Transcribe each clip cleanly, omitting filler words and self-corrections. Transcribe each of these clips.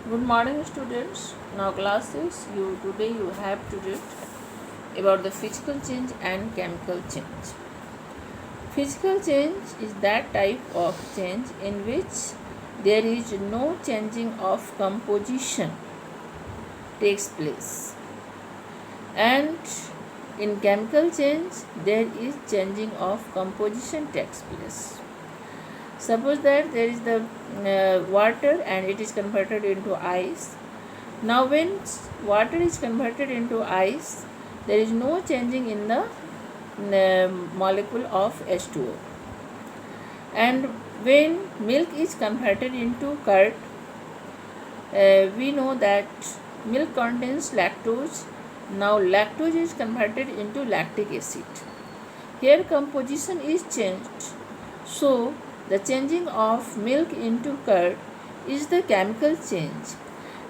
Good morning, students. Now, class 6. Today you have to read about the physical change and chemical change. Physical change is that type of change in which there is no changing of composition takes place, and in chemical change there is changing of composition takes place. Suppose that there is the water and it is converted into ice. Now when water is converted into ice, there is no changing in the molecule of H2O. And when milk is converted into curd, we know that milk contains lactose. Now lactose is converted into lactic acid. Here composition is changed. So the changing of milk into curd is the chemical change,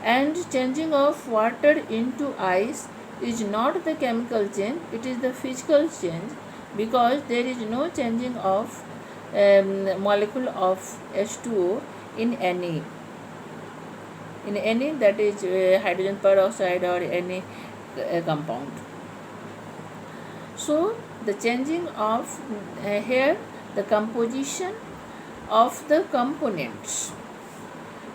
and changing of water into ice is not the chemical change, it is the physical change, because there is no changing of molecule of H2O in any that is hydrogen peroxide or any compound. So the changing of here the composition of the components,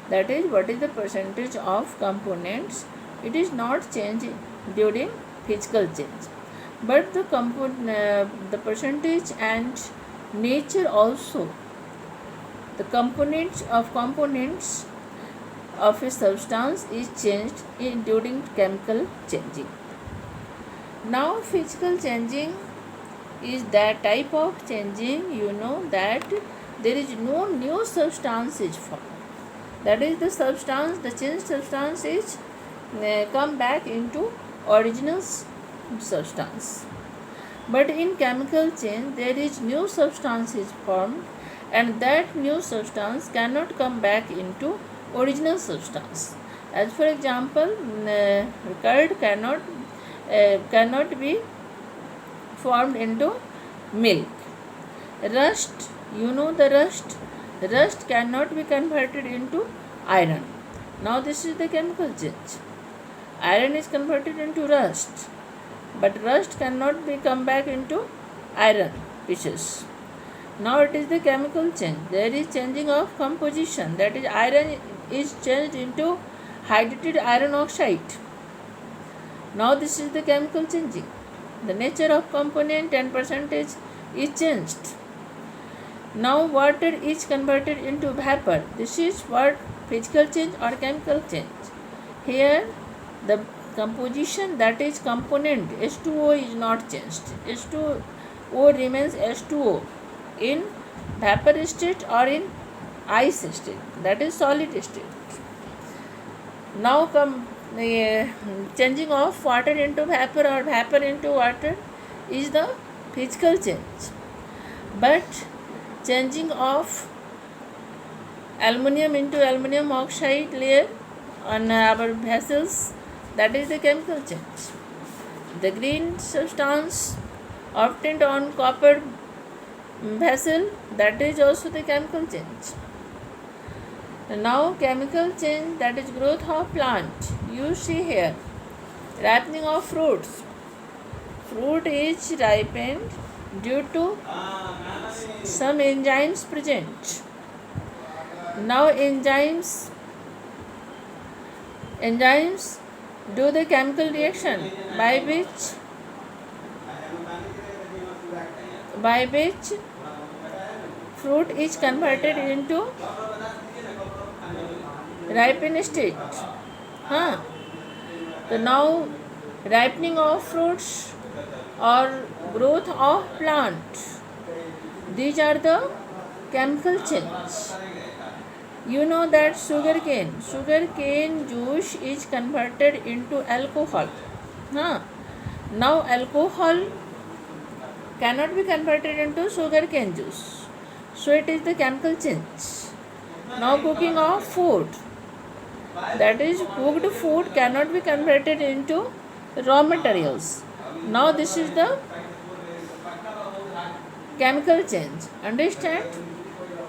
that is what is the percentage of components, it is not changing during physical change, but the percentage and nature also, the components of a substance is changed during chemical changing. Now physical changing is that type of changing, that there is no new substance is formed. That is the substance, the changed substance is come back into original substance. But in chemical change there is new substance is formed, and that new substance cannot come back into original substance. As for example, curd cannot be formed into milk. Rust, the rust cannot be converted into iron. Now this is the chemical change. Iron is converted into rust, but rust cannot be come back into iron pieces. Now it is the chemical change. There is changing of composition, that is iron is changed into hydrated iron oxide. Now this is the chemical changing. The nature of component and percentage is changed. Now water is converted into vapor. This is what physical change or chemical change. Here the composition, that is component H2O is not changed. H2O remains H2O in vapor state or in ice state, that is solid state. Now changing of water into vapor or vapor into water is the physical change, but changing of aluminium into aluminium oxide layer on our vessels, that is the chemical change. The green substance obtained on copper vessel, that is also the chemical change. Now chemical change, that is growth of plant. You see here ripening of fruits. Fruit is ripened due to some enzymes present. Now enzymes do the chemical reaction by which fruit is converted into ripened state. So now ripening of fruits or growth of plant, these are the chemical change. You know that sugarcane juice is converted into alcohol. Now alcohol cannot be converted into sugarcane juice, so it is the chemical change. Now cooking of food, that is cooked food cannot be converted into raw materials. Now this is the chemical change. Understand?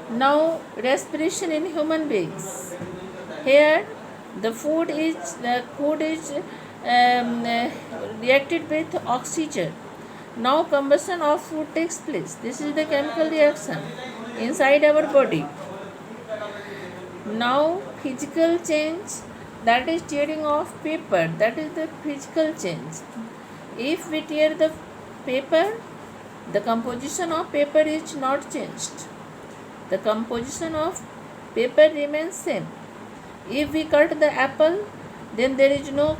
Now respiration in human beings. Here The food is reacted with oxygen. Now combustion of food takes place. This is the chemical reaction inside our body. Now physical change, that is tearing of paper, that is the physical change. If we tear the paper, the composition of paper is not changed. The composition of paper remains same. If we cut the apple, then there is no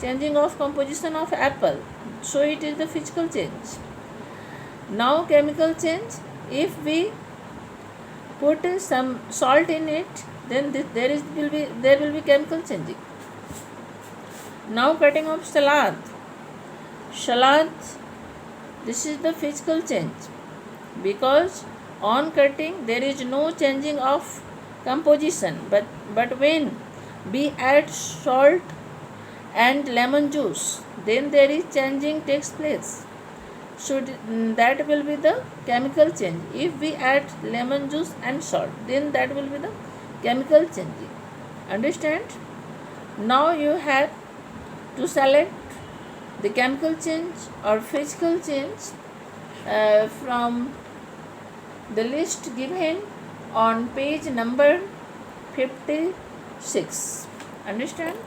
changing of composition of apple. So it is the physical change. Now chemical change. If we put some salt in it, then there will be chemical changing. Now cutting of salad. Salad, this is the physical change, because on cutting there is no changing of composition, but when we add salt and lemon juice, then there is changing takes place. So that will be the chemical change. If we add lemon juice and salt, then that will be the chemical changing. Understand? Now you have to select the chemical change or physical change from the list given on page number 56. Understand?